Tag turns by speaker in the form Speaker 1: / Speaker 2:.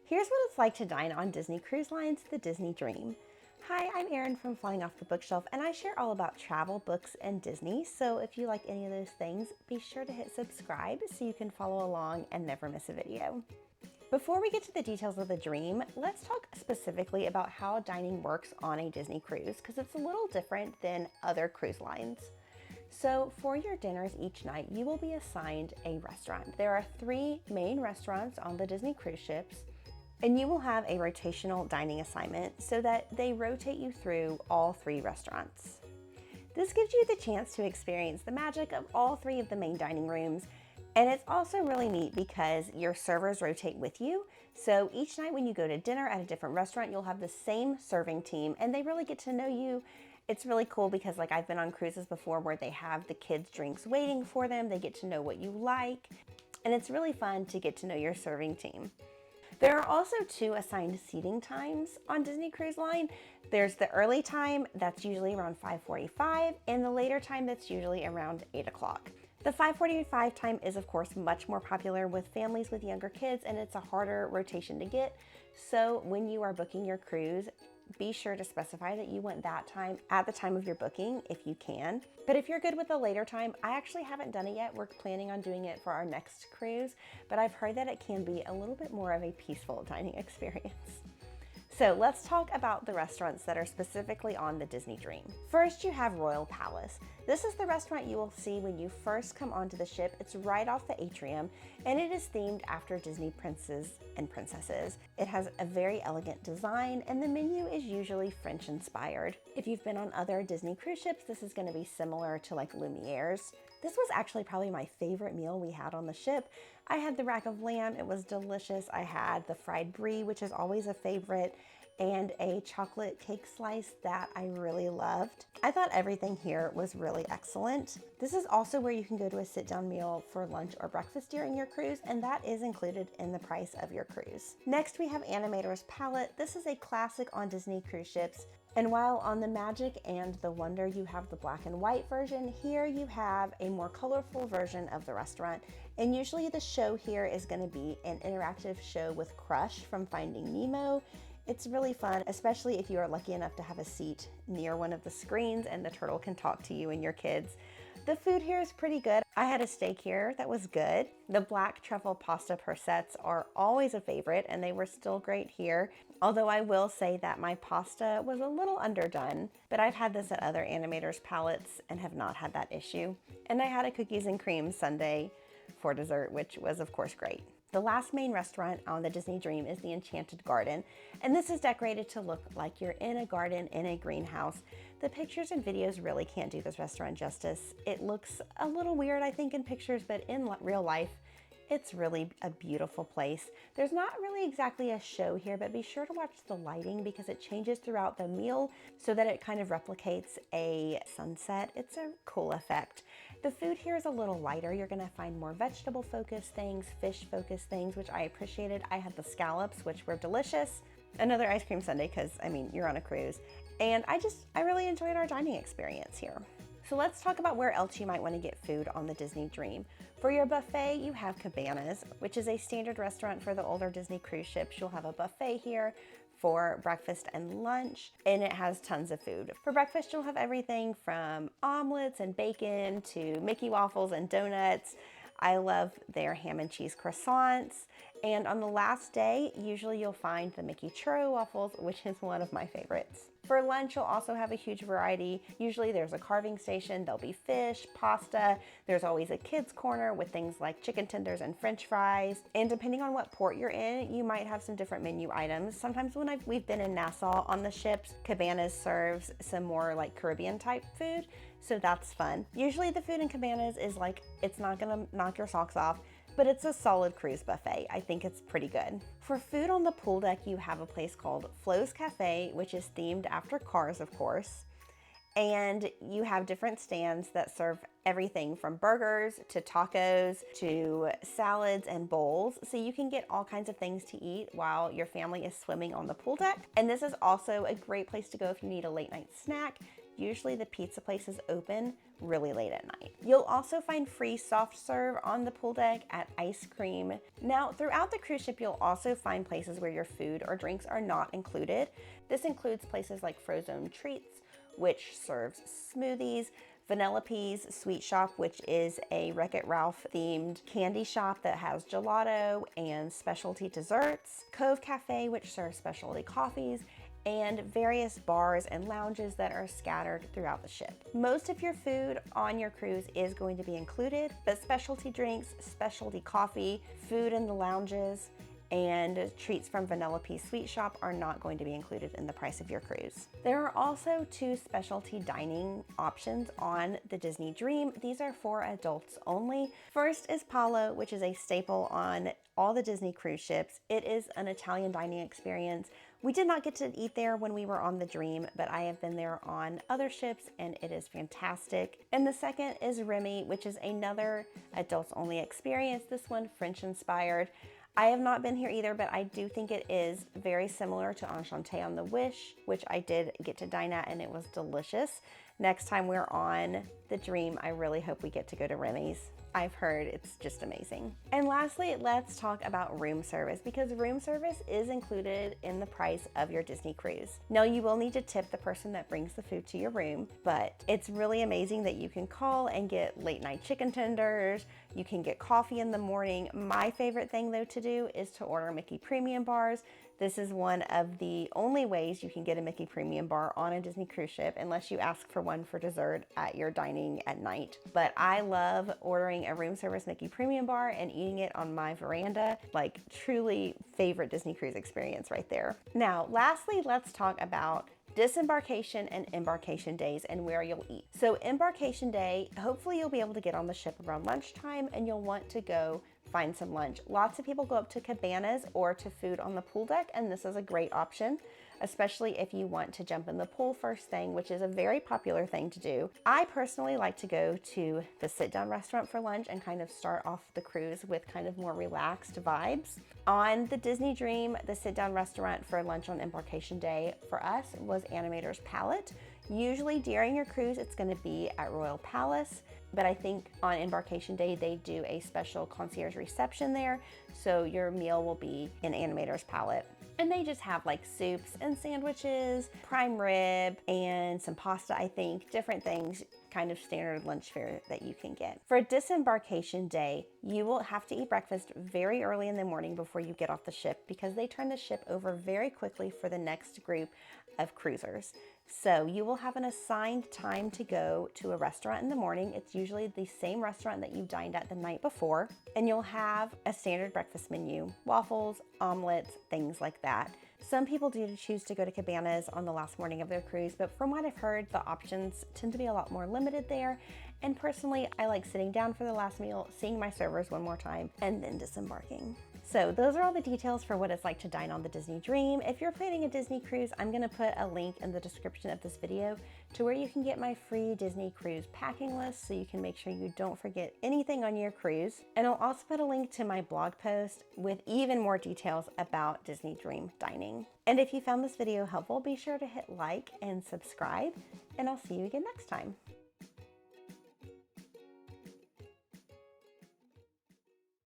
Speaker 1: Here's what it's like to dine on Disney Cruise Line's The Disney Dream. Hi, I'm Erin from Flying Off the Bookshelf, and I share all about travel, books, and Disney. So if you like any of those things, be sure to hit subscribe so you can follow along and never miss a video. Before we get to the details of the dream, let's talk specifically about how dining works on a Disney cruise, because it's a little different than other cruise lines. So for your dinners each night, you will be assigned a restaurant. There are 3 main restaurants on the Disney cruise ships, and you will have a rotational dining assignment so that they rotate you through all 3 restaurants. This gives you the chance to experience the magic of all 3 of the main dining rooms, and it's also really neat because your servers rotate with you. So each night when you go to dinner at a different restaurant, you'll have the same serving team and they really get to know you. It's really cool because I've been on cruises before where they have the kids' drinks waiting for them. They get to know what you like, and it's really fun to get to know your serving team. There are also 2 assigned seating times on Disney Cruise Line. There's the early time, that's usually around 5:45, and the later time that's usually around 8 o'clock. The 5:45 time is of course much more popular with families with younger kids, and it's a harder rotation to get. So when you are booking your cruise, be sure to specify that you want that time at the time of your booking if you can. But if you're good with the later time, I actually haven't done it yet. We're planning on doing it for our next cruise, but I've heard that it can be a little bit more of a peaceful dining experience. So let's talk about the restaurants that are specifically on the Disney Dream. First, you have Royal Palace. This is the restaurant you will see when you first come onto the ship. It's right off the atrium, and it is themed after Disney princes and princesses. It has a very elegant design, and the menu is usually French inspired. If you've been on other Disney cruise ships, this is going to be similar to like Lumiere's. This was actually probably my favorite meal we had on the ship. I had the rack of lamb, it was delicious. I had the fried brie, which is always a favorite, and a chocolate cake slice that I really loved. I thought everything here was really excellent. This is also where you can go to a sit-down meal for lunch or breakfast during your cruise, and that is included in the price of your cruise. Next, we have Animator's Palette. This is a classic on Disney cruise ships. And while on the Magic and the Wonder you have the black and white version, here you have a more colorful version of the restaurant. And usually the show here is going to be an interactive show with Crush from Finding Nemo. It's really fun, especially if you are lucky enough to have a seat near one of the screens and the turtle can talk to you and your kids. The food here is pretty good. I had a steak here that was good. The black truffle pasta persets are always a favorite, and they were still great here. Although I will say that my pasta was a little underdone, but I've had this at other Animators palettes and have not had that issue. And I had a cookies and cream sundae for dessert, which was of course great. The last main restaurant on the Disney Dream is the Enchanted Garden, and this is decorated to look like you're in a garden in a greenhouse. The pictures and videos really can't do this restaurant justice. It looks a little weird, I think, in pictures, but in real life, it's really a beautiful place. There's not really exactly a show here, but be sure to watch the lighting because it changes throughout the meal so that it kind of replicates a sunset. It's a cool effect. The food here is a little lighter. You're gonna find more vegetable focused things, fish focused things, which I appreciated. I had the scallops, which were delicious. Another ice cream sundae, because I mean, you're on a cruise. And I really enjoyed our dining experience here. So let's talk about where else you might want to get food on the Disney Dream. For your buffet, you have Cabanas, which is a standard restaurant for the older Disney cruise ships. You'll have a buffet here for breakfast and lunch, and it has tons of food. For breakfast, you'll have everything from omelets and bacon to Mickey waffles and donuts. I love their ham and cheese croissants. And on the last day, usually you'll find the Mickey churro waffles, which is one of my favorites. For lunch, you'll also have a huge variety. Usually there's a carving station, there'll be fish, pasta. There's always a kids corner with things like chicken tenders and French fries. And depending on what port you're in, you might have some different menu items. Sometimes when we've been in Nassau on the ships, Cabanas serves some more like Caribbean type food. So that's fun. Usually the food in Cabanas is like, it's not gonna knock your socks off, but it's a solid cruise buffet. I think it's pretty good. For food on the pool deck, you have a place called Flo's Cafe, which is themed after Cars, of course. And you have different stands that serve everything from burgers to tacos to salads and bowls. So you can get all kinds of things to eat while your family is swimming on the pool deck. And this is also a great place to go if you need a late night snack. Usually the pizza places open really late at night. You'll also find free soft serve on the pool deck at ice cream. Now, throughout the cruise ship, you'll also find places where your food or drinks are not included. This includes places like Frozen Treats, which serves smoothies, Vanellope's Sweet Shop, which is a Wreck-It Ralph themed candy shop that has gelato and specialty desserts, Cove Cafe, which serves specialty coffees, and various bars and lounges that are scattered throughout the ship. Most of your food on your cruise is going to be included, but specialty drinks, specialty coffee, food in the lounges, and treats from Vanellope's Sweet Shop are not going to be included in the price of your cruise. There are also 2 specialty dining options on the Disney Dream. These are for adults only. First is Palo, which is a staple on all the Disney cruise ships. It is an Italian dining experience. We did not get to eat there when we were on the Dream, but I have been there on other ships and it is fantastic. And the second is Remy, which is another adults only experience. This one French inspired. I have not been here either, but I do think it is very similar to Enchanté on the Wish, which I did get to dine at and it was delicious. Next time we're on the Dream, I really hope we get to go to Remy's. I've heard it's just amazing. And lastly, let's talk about room service, because room service is included in the price of your Disney cruise. Now, you will need to tip the person that brings the food to your room, but it's really amazing that you can call and get late night chicken tenders. You can get coffee in the morning. My favorite thing though to do is to order Mickey Premium bars. This is one of the only ways you can get a Mickey Premium bar on a Disney cruise ship, unless you ask for one for dessert at your dining at night. But I love ordering a room service Mickey Premium bar and eating it on my veranda. Like, truly favorite Disney cruise experience right there. Now, lastly, let's talk about disembarkation and embarkation days and where you'll eat. So embarkation day, hopefully you'll be able to get on the ship around lunchtime and you'll want to go find some lunch. Lots of people go up to cabanas or to food on the pool deck, and this is a great option, especially if you want to jump in the pool first thing, which is a very popular thing to do. I personally like to go to the sit-down restaurant for lunch and kind of start off the cruise with kind of more relaxed vibes. On the Disney Dream, the sit-down restaurant for lunch on embarkation day for us was Animator's Palette. Usually during your cruise, it's going to be at Royal Palace, but I think on embarkation day, they do a special concierge reception there. So your meal will be in Animator's Palette. And they just have like soups and sandwiches, prime rib, and some pasta, I think, different things, kind of standard lunch fare that you can get. For disembarkation day, you will have to eat breakfast very early in the morning before you get off the ship, because they turn the ship over very quickly for the next group of cruisers. So you will have an assigned time to go to a restaurant in the morning. It's usually the same restaurant that you dined at the night before, and you'll have a standard breakfast menu, waffles, omelets, things like that. Some people do choose to go to cabanas on the last morning of their cruise, but from what I've heard, the options tend to be a lot more limited there. And personally, I like sitting down for the last meal, seeing my servers one more time, and then disembarking. So those are all the details for what it's like to dine on the Disney Dream. If you're planning a Disney cruise, I'm gonna put a link in the description of this video to where you can get my free Disney cruise packing list, so you can make sure you don't forget anything on your cruise. And I'll also put a link to my blog post with even more details about Disney Dream dining. And if you found this video helpful, be sure to hit like and subscribe, and I'll see you again next time.